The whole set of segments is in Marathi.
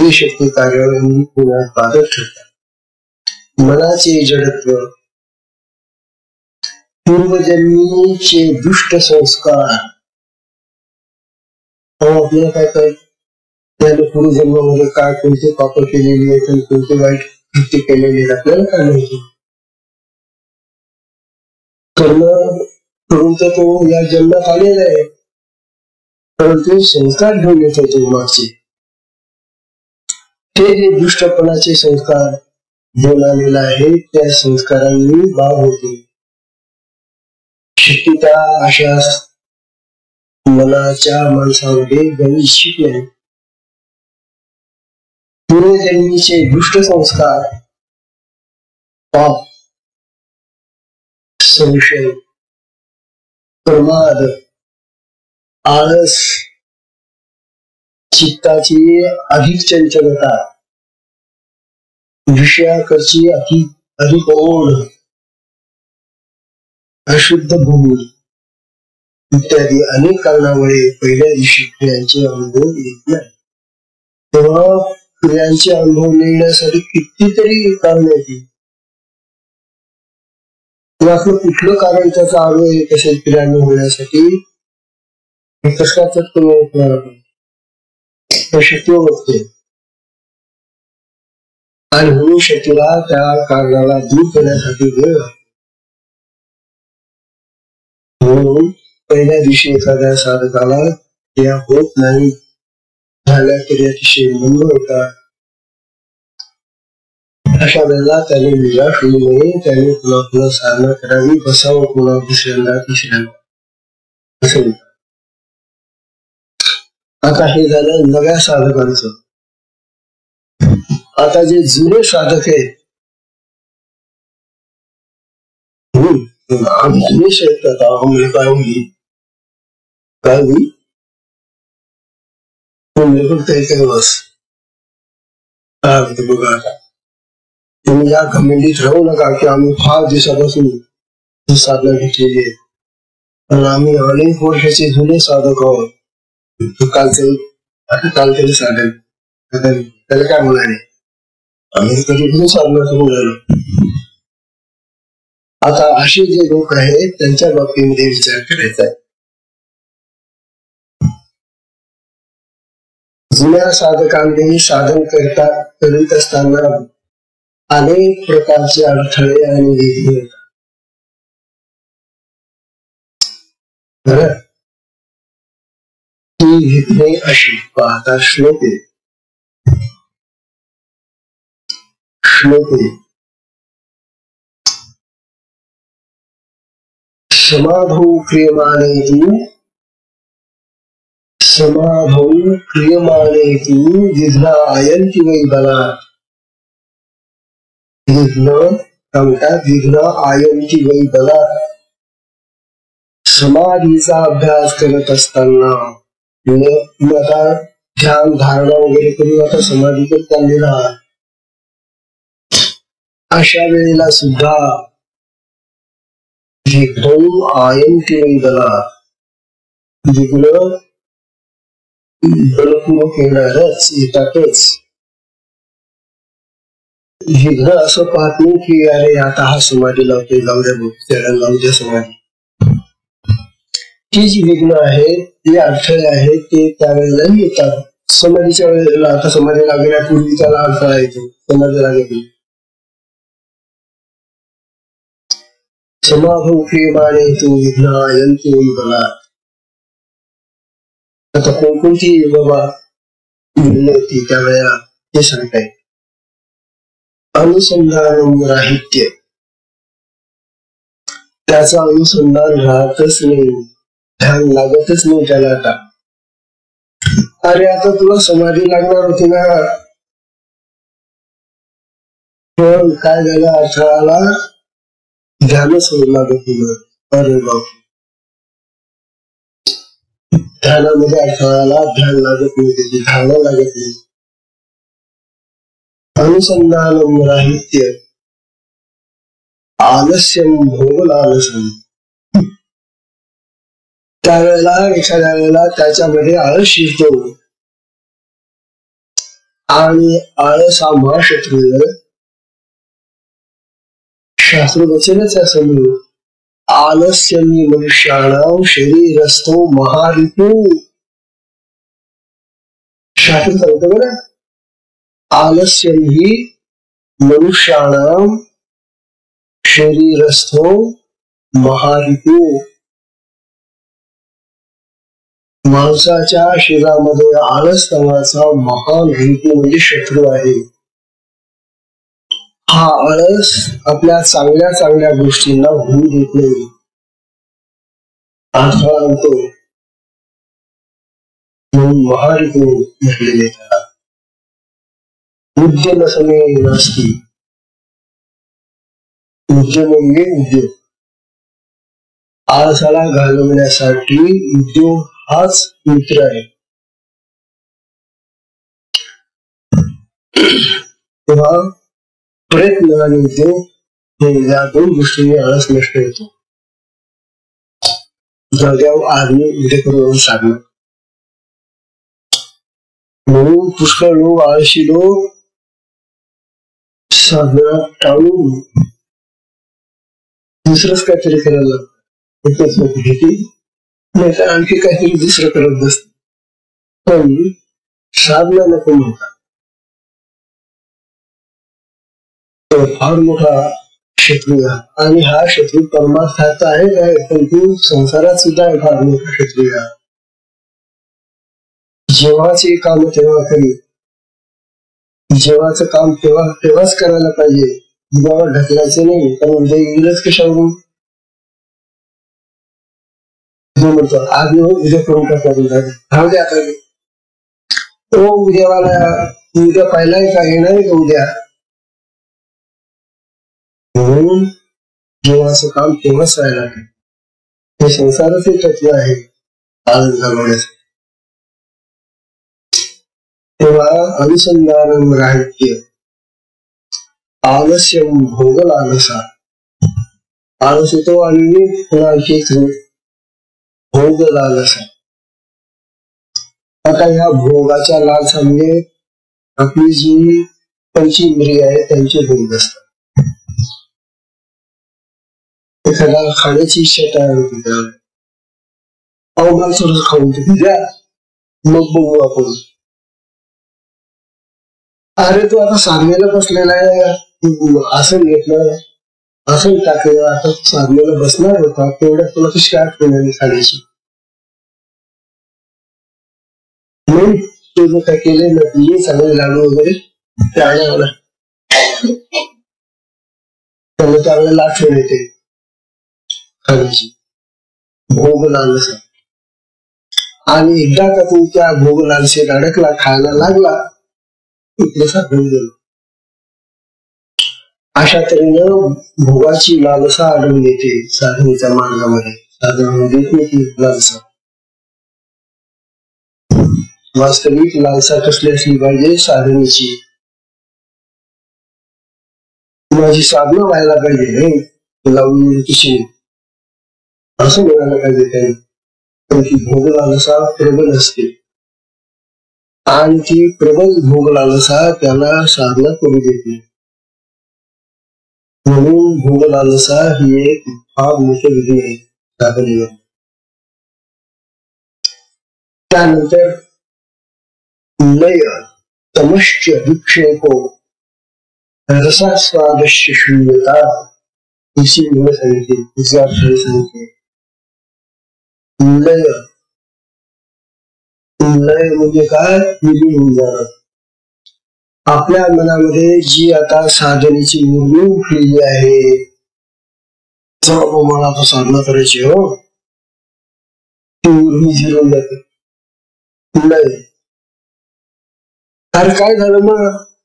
इंद्रिय शक्ती कार्यावरून पुन्हा बाधक ठरतात. मनाचे जडत्व, पूर्वजन्मीचे दुष्ट संस्कार. आपल्याला काय कळत त्याने पूर्वजन्मामध्ये काय कोणते पाप केलेली आहेत आणि कोणते वाईट कृत्य केलेले आहेत आपल्याला काय माहिती. कर्म करून तर तो या जन्मात आलेला आहे, परंतु संस्कार घेऊन येतो तो मागचे. ते जे दुष्टपणाचे संस्कार घेऊन आलेला आहे त्या संस्कारांनी बाब होते. शक्यता अशा मनाच्या माणसामध्ये गणित शिकले. पूर्वजन्मीचे दुष्ट संस्कार, पाप, संशय, प्रमाद, आळस, चित्ताची अधिक चंचलता, विषयाकडची अधिक ओढ, अशुद्ध भूमी इत्यादी अनेक कारणामुळे पहिल्या दिवशी क्रियांचे अनुभव येत नाही. तेव्हा क्रियांचे अनुभव मिळण्यासाठी कितीतरी कारण येते. आपलं कुठलं कारण त्याचा अनुभव कसे क्रियाने होण्यासाठी कसं शक्य होते आणि म्हणून शक्तीला त्या कारणाला दूर करण्यासाठी वेळ. म्हणून पहिल्या दिवशी एखाद्या साधकाला क्रिया होत नाही झाल्या तरी अतिशय मंद होता. अशा वेळेला त्याने निराश होऊ नये. त्याने पुन्हा पुन्हा साधना करावी, बसावं पुन्हा दुसऱ्यांदा तिसऱ्यांदा असं. आता हे झालं नव्या साधकांचं. आता जे जुने साधक आहेत जुने शेतात आम्ही काय होईल काय होईल बस बघा. आता तुम्ही या घमेंडीत राहू नका की आम्ही फार दिवसापासून साधना घेतलेली आहे आणि आम्ही अनेक वर्षाचे जुने साधक आहोत. कालचे साधन त्याला काय म्हणाले आम्ही कधी साधना करून राहिलो. आता असे जे लोक आहेत त्यांच्या बाबतीमध्ये विचार करायचा आहे. जुन्या साधकांनी साधन करीत असताना अनेक प्रकारचे अडथळे आणि विघ्ने येतात. ती विघ्ने अशी पाहता श्लोक समाधौ क्रियमाणे तु विघ्ना आयन्ति वै बलात्. विघ्न आयन्ति वै बलात्. समाधीचा अभ्यास करत असताना आता ध्यान धारणा वगैरे करून आता समाधी करत चाललेला. अशा वेळेला सुद्धा विघ्न आयन्ति वै बलात्. विघ्न बलपूर्वक येणारच येतातच. विघ्न असं पाहत नाही की अरे आता हा समाधी लावते लावद्या समाधी. ती जी विघ्न आहेत ते अडथळे आहेत ते त्यावेळेला येतात. समाधीच्या वेळेला आता समाधी लागण्यापूर्वी त्याला अडथळा येतो. समाधी लागेल समाधौ क्रियमाणे तु विघ्ना आयन्ति वै बलात्. आता कोणकोणती बाबा होती त्यावेळेला हे सांगताय. अनुसंधान राहित्य, त्याचा अनुसंधान राहतच नाही, ध्यान लागतच नाही त्याला. आता अरे आता तुला समाधी लागणार होती ना, पण काय झालं अडथळाला ध्यानच होऊ लागत तुला. अरे बाप ध्यानामध्ये अडथळाला ध्यान लागत नाही, त्याची धारणा लागत नाही. अनुसंधान राहित्य आलस्यम भोगलालसम. त्यावेळेला एखाद्या वेळेला त्याच्यामध्ये आळस शिरतो आणि आळस हा महाशत्रू. शास्त्र वचनच असं म्हणून आलस्यमी मनुष्याणाम शरीरस्थो महारिपू. शास्त्र सांगतो बरं, आलस्यम ही मनुष्याणाम शरीरस्थो महारिपू. माणसाच्या शरीरामध्ये आळस नावाचा महान रिपू म्हणजे शत्रू आहे. हा आळस आपल्या चांगल्या चांगल्या गोष्टींना होऊ देत नाही, अडथळा आणतो. म्हणून महारिपू म्हटलेले त्याला. उद्यम समे नास्ती. उद्यम म्हणजे उद्योग. आळसाला घालवण्यासाठी उद्योग हाच मित्र आहे. तेव्हा प्रयत्न आणि उद्योग या दोन गोष्टींनी आळस नष्ट होतो. जाग्यावर आदमी उद्या करून साधणं. म्हणून पुष्कळ लोक आळशी लोक साधना टाळून दुसरंच काहीतरी करायला लागतं. भीती नाही तर आणखी काहीतरी दुसरं करत बसत. पण साधना नको म्हणतात. फार मोठा शत्रू आहे आणि हा शत्रू परमार्थाचा आहे काय, परंतु संसारात सुद्धा फार मोठा शत्रू आहे. जेव्हाचे काम तेव्हा करी. जेव्हाचं काम तेव्हाच करायला पाहिजे. उद्यावर ढकलायचं नाही, कारण उद्या येईलच कशावरून. म्हणतो आज उद्या करून टाका द्या का तो उद्यावाला. उद्या पाहिलाय का, येणार आहे का उद्या. म्हणून जेव्हाचं काम तेव्हाच व्हायला लागेल. हे संसाराचे तत्व आहे आनंद घालवण्याचं. तेव्हा अनुसंधान राहित्य आलस्यम भोग लालसा. आळस येतो आणि भोग लालसा. आता ह्या भोगाच्या लालसा म्हणजे आपली जी पंचेंद्रिय आहे त्यांचे भोग असतात. एखादा खाण्याची इच्छा तयार होती, अवघड थोडं खाऊन द्या, मग बघू आपण. अरे तू आता साधनेला बसलेला आहे, आसन घेतलं, आसन टाकलं, आता साधनेला बसणार होता, तेवढ्या तुला कशी आठवण आली खाण्याची. म्हणून तुझं काय केलंय ना, तुझे चांगले लाडू वगैरे त्याला चांगल्याला आठवण येते खाण्याची. भोग लालसा. आणि एकदा का तू त्या भोग लालसेत अडकला, खायला लागला, इथलं साधन गेलं. अशा तऱ्हेनं भोगाची लालसा आढळून येते साधनेच्या मार्गामध्ये. साधन देत नाही ती लालसा. वास्तविक लालसा कसली असली पाहिजे साधनेची. माझी साधना व्हायला पाहिजे, लावून कशी असं म्हणायला पाहिजे त्याने. पण ती भोग लालसा प्रबल असते आणि ती प्रबल भोग लालसा त्याला साधना करू देते. म्हणून भोग लालसा ही एक फार मोठी विधी आहे साधनेवर. त्यानंतर लय तमश्च विक्षेपो रसास्वादश्च शून्यता. इसी सांगितले, इसी अर्थाने सांगितले. लय. लय म्हणजे काय, विलीन होऊन जाणं. आपल्या मनामध्ये जी आता साधनेची मुरमी उठलेली आहे, मला आता साधना करायची हो, ती मुरमी झिरून जाते. लय. अरे काय झालं मग,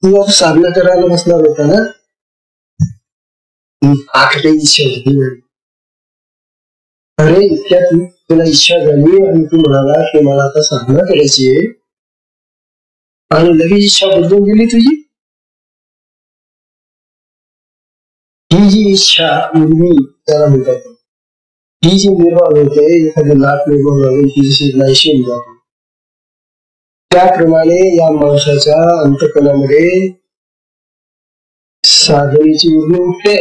तू आता साधना करायला बसणार होता ना, आखरी इच्छा होती. अरे इतक्यात तुला इच्छा झाली आणि तू म्हणाला की मला आता साधना करायची आहे, आणि लगेच इच्छा बदलून गेली तुझी. ही जी इच्छा मुरमी त्याला म्हणतात, ही जी निर्माण होते, एखादी लाट निर्माण झाली की जशी नाहीशी होऊन जाते. त्याप्रमाणे या माणसाच्या अंतःकरणामध्ये साधनेची उर्मी उठते,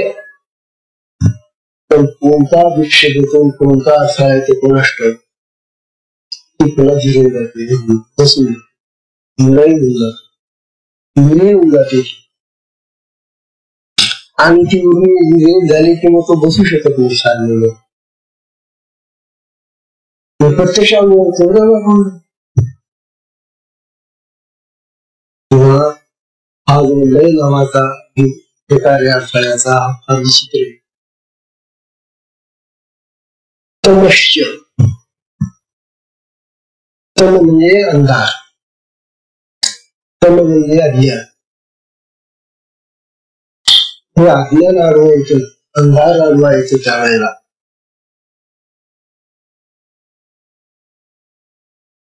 पण कोणता विक्षेप येतो, कोणता अर्थ आहे ते कोणास ती पुन्हा जिरून जाते, बसून नाही होऊन जाते, विलीन होऊन जाते. आणि ती उर्मी विलीन झाली की मग तो बसू शकत नाही साधनेला. प्रत्यक्षात किंवा हा जो लय नावाचा प्रकारे अडथळ्याचा हा विचित्र तमश्च. तम म्हणजे अंधार, तम म्हणजे अज्ञान. हे अज्ञान अडवायचं, अंधार अडवायचं त्यावेळेला.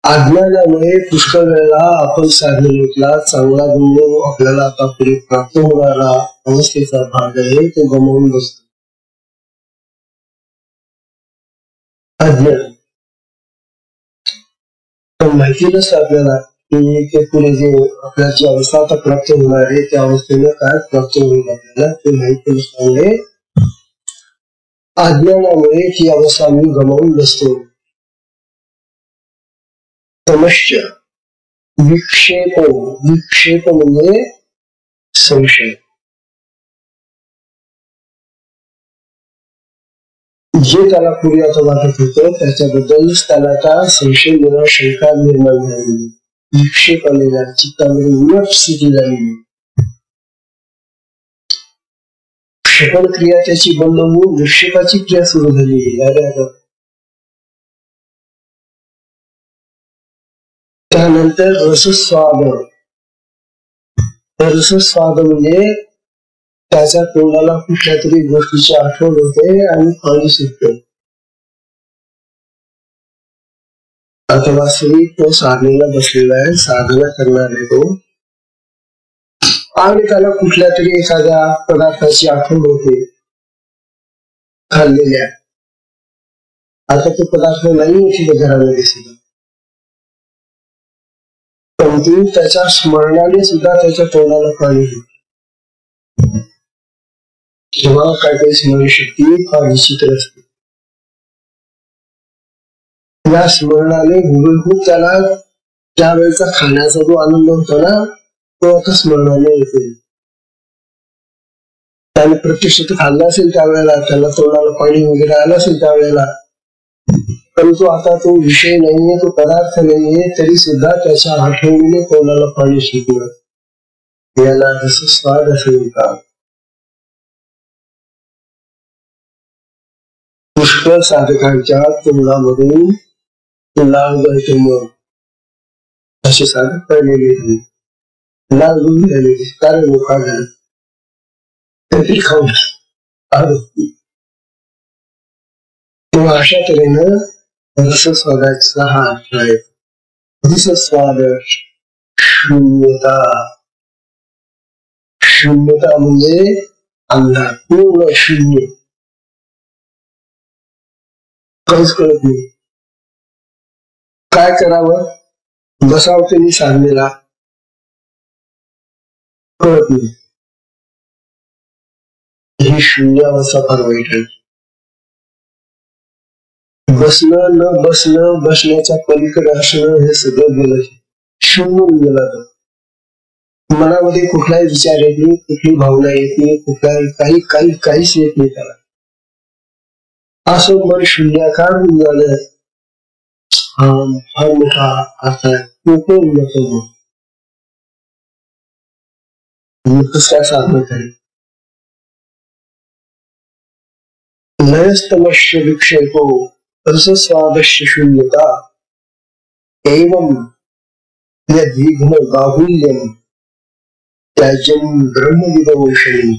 अज्ञानामुळे पुष्कळ वेळेला आपण साधनेतला चांगला गुण आपल्याला आता पुढे प्राप्त होणारा अवस्थेचा भाग आहे तो गमावून बसतो. अज्ञान पण माहिती नसतं आपल्याला की ते पुढे जे आपल्याला जी अवस्था आता प्राप्त होणार आहे त्या अवस्थेला काय प्राप्त होईल आपल्याला ते माहिती नसल्यामुळे अज्ञानामुळे ती अवस्था आम्ही गमावून बसतो. तमश्च विक्षेप. विक्षेप म्हणजे संशय. जे त्याला पूर्वी आता वाटत होतं त्याच्याबद्दलच त्याला आता संशय निर्माण, शंका निर्माण झालेली, विक्षेप आलेला, चित्तामध्ये उलट स्थिती झालेली. क्षपण क्रिया त्याची बंद होऊन विक्षेपाची क्रिया सुरू झालेली. त्यानंतर रसस्वाद. रसस्वाद म्हणजे त्याच्या तोंडाला कुठल्या तरी गोष्टीची आठवण होते आणि पाणी सुटते. आता वास्तविक तो साधनेला बसलेला आहे, साधना करणार आहे तो, आणि त्याला कुठल्या तरी एखाद्या पदार्थाची आठवण होते खाल्लेल्या. आता तो पदार्थ नाही तिथे घरामध्ये सुद्धा, परंतु त्याच्या स्मरणाने सुद्धा त्याच्या तोंडाला पाणी होते. जेव्हा काय काही स्मरणशक्ती फार विचित्र असते. या स्मरणाने हुबेहूब त्याला त्यावेळेचा खाण्याचा जो आनंद होता ना तो आता स्मरणाने येतो. त्याने प्रत्यक्ष खाल्लं असेल त्यावेळेला, त्याला तोंडाला पाणी वगैरे आलं असेल त्यावेळेला, परंतु आता तो विषय नाहीये, तो पदार्थ नाहीये, तरी सुद्धा त्याच्या आठवणीने तोंडाला पाणी शिकवलं. याला रसस्वाद असे म्हणतात. पुष्कळ साधकांच्या तोंडामधून लाल गळते मग असे साधक पाहिलेले, लाल गुण झालेले, कारण लोका झाले ते खाऊन. तेव्हा अशा तऱ्हेनं रसस्वादाचा हा अर्थ आहे. रसस्वाद शून्यता. शून्यता म्हणजे अंधार, पूर्ण शून्य, काहीच कळत नाही. काय करावं, बसावं त्यांनी साधनेला, कळत नाही. ही शून्य अवस्था फार वाईट आहे. बसणं न बसणं, बसण्याच्या पलीकडे असणं, हे सगळं गेलं, शून्य गेलं. मनामध्ये कुठलाही विचार येत नाही, कुठली भावना येत नाही, कुठलाही काहीच येत नाही त्याला. असं मन शून्याकार होऊन झालं, हा फार मोठा अर्थ आहे. कसं साधन करेल. लयस्तमश्य विक्षेपो रसस्वादश्य शून्यता एवं यद्विघ्न बाहुल्यं त्याज्यं ब्रह्मविदो शनि.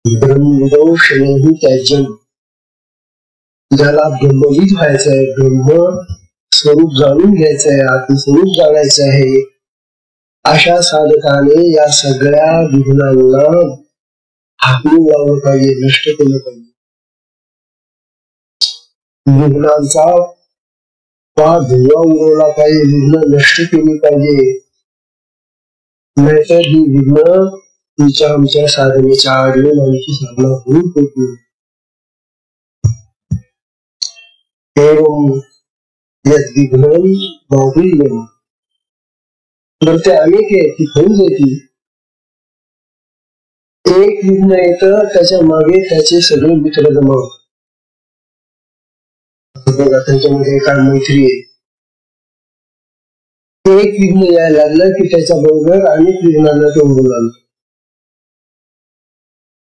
ब्रह्मविदो शनि त्याज्यं. ज्याला ब्रह्मविद व्हायचंय, ब्रह्म स्वरूप जाणून घ्यायचंय, आत्मस्वरूप जाणायचं आहे, अशा साधकाने या सगळ्या विघ्नांना हाकलून लावलं पाहिजे, नष्ट केलं पाहिजे. विघ्नांचा धुवा उडवला पाहिजे, विघ्न नष्ट केली पाहिजे, नाहीतर ही विघ्न तुमच्या आमच्या साधनेच्या आडून आमची साधना होईल होती. विघ्न बाहुल्यम, तर ते अनेक आहे ती होऊन जाते. एक विघ्न येतं त्याच्या मागे त्याचे सगळे मित्र जमा होतात. बघा त्यांच्यामध्ये काय मैत्री आहे. एक विघ्न यायला लागलं की त्याच्या बरोबर अनेक विघ्नांना ते उडून आणतो.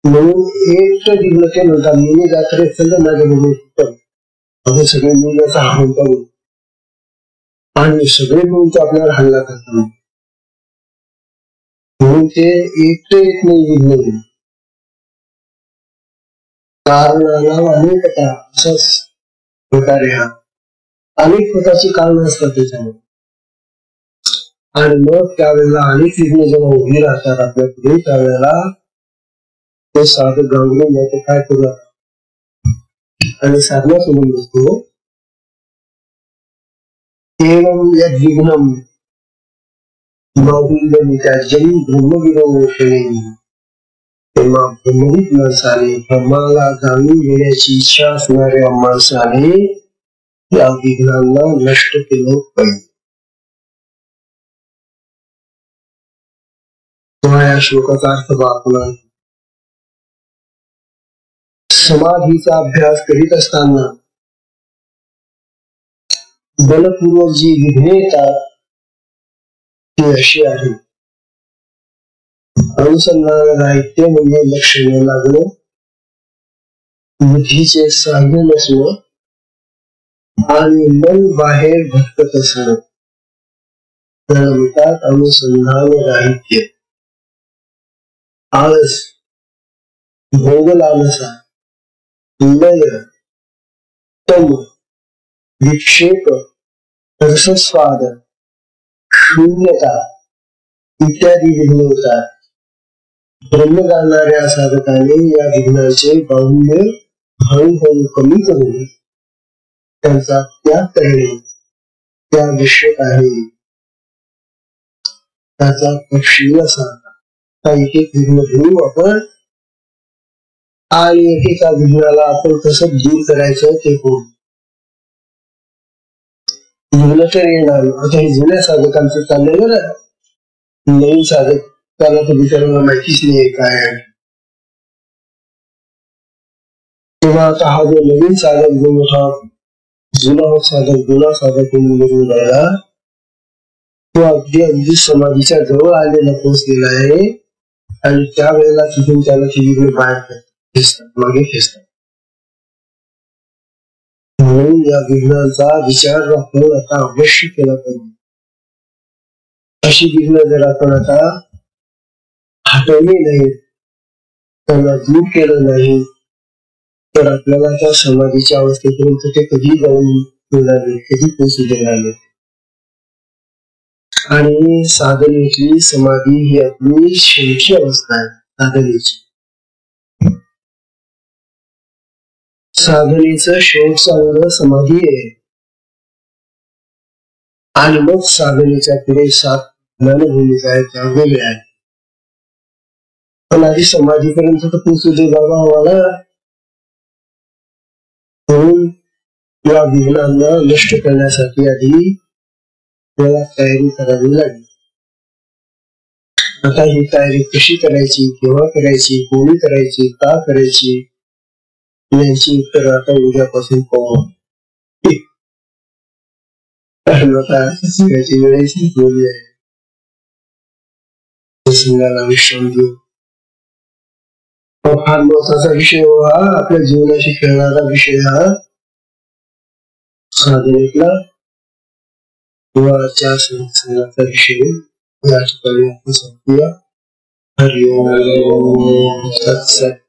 म्हणून एक विघ्न ते म्हणतात मिनी जात्रेत सगळं माझ्या बरोबर सगळे मिळण्याचा हाण करू आणि सगळे मिळून ते आपल्याला हल्ला करतात. म्हणून ते एकटं एक नाही विघ्न कारणाला अनेकता असाच प्रकारे हा अनेक प्रकारची कारण असतात त्याच्यामध्ये. आणि मग त्यावेळेला अनेक विघ्न जेव्हा उभी राहतात आपल्या पुढे त्यावेळेला ते साधक गांगरून जातो काय करू आणि साधना सोडून बसतो. एवं यद विघ्नम बाहुल्यम त्याज्यम ब्रह्मविदोषणे, तेव्हा ब्रह्मविद माणसाने ब्रह्माला जाणून घेण्याची इच्छा असणाऱ्या माणसाने या विघ्नांना नष्ट केलं पाहिजे. या श्लोकाचा अर्थ बाळगला. समाधीचा अभ्यास करीत असताना बलपूर्वक जी विघ्ने येतात ती अशी आहे. अनुसंधान राहित्य म्हणजे लक्ष न लागणं, बुद्धीचे साध्य नसणं आणि मन बाहेर भटकत असणं त्याला म्हणतात अनुसंधान राहित्य. आळस, भोगलालसा, लय, तम, विक्षेप, रसस्वाद, शून्यता इत्यादी विघ्न होतात. ब्रह्म जाणणाऱ्या साधकाने या विघ्नाचे बाहुल्य हळूहळू कमी करून त्यांचा त्याग करणे त्या आवश्यक आहे. त्याचा तपशील असा एक एक विघ्न घेऊ आपण आणि एकेका विघ्नाला आपण कसं दूर करायचं ते करू. विघ्न तर येणार. आता हे जुन्या साधकांचं चाललेलं ना, नवीन साधक त्याला तर बिचारांना माहितीच नाहीये काय आहे. तेव्हा आता हा जो नवीन साधक जो हा जुना साधक निवडून राहिला तो अगदी अगदी समाधीच्या जवळ आलेला पोहोचलेला आहे आणि त्यावेळेला तिथून त्याला ती विघ्न बाहेर खेचतात, मागे खेचतात. म्हणून या विघ्नांचा विचार आपण आता अवश्य केला पाहिजे. अशी विघ्न जर आपण आता हटवली नाही, त्यांना दूर केलं नाही तर आपल्याला त्या समाधीच्या अवस्थेपर्यंत ते कधी जाऊन देणार नाही, कधी पोहोचू देणार नाही. आणि साधनेची समाधी ही आपली शेवटची अवस्था आहे. साधनेचं शेवटचं अंग समाधी आहे आणि मग साधनेच्या पुढे 7 ज्ञानभूमिका आहेत त्या वेगळ्या आहेत. पण आधी समाधीपर्यंत तर पोहोचू दे बाबा आम्हाला. म्हणून या विघ्नांना नष्ट करण्यासाठी आधी मला तयारी करावी लागली. आता ही तयारी कशी करायची, केव्हा करायची, कोणी करायची, का करायची यांची उत्तर आता उद्यापासून पाहू. विश्राम देऊ. फार महत्वाचा विषय हा आपल्या जीवनाशी खेळणारा विषय हा साधनेतला किंवा संस्थानाचा विषय या ठिकाणी आपण संपूया. हरिओम तत्सत.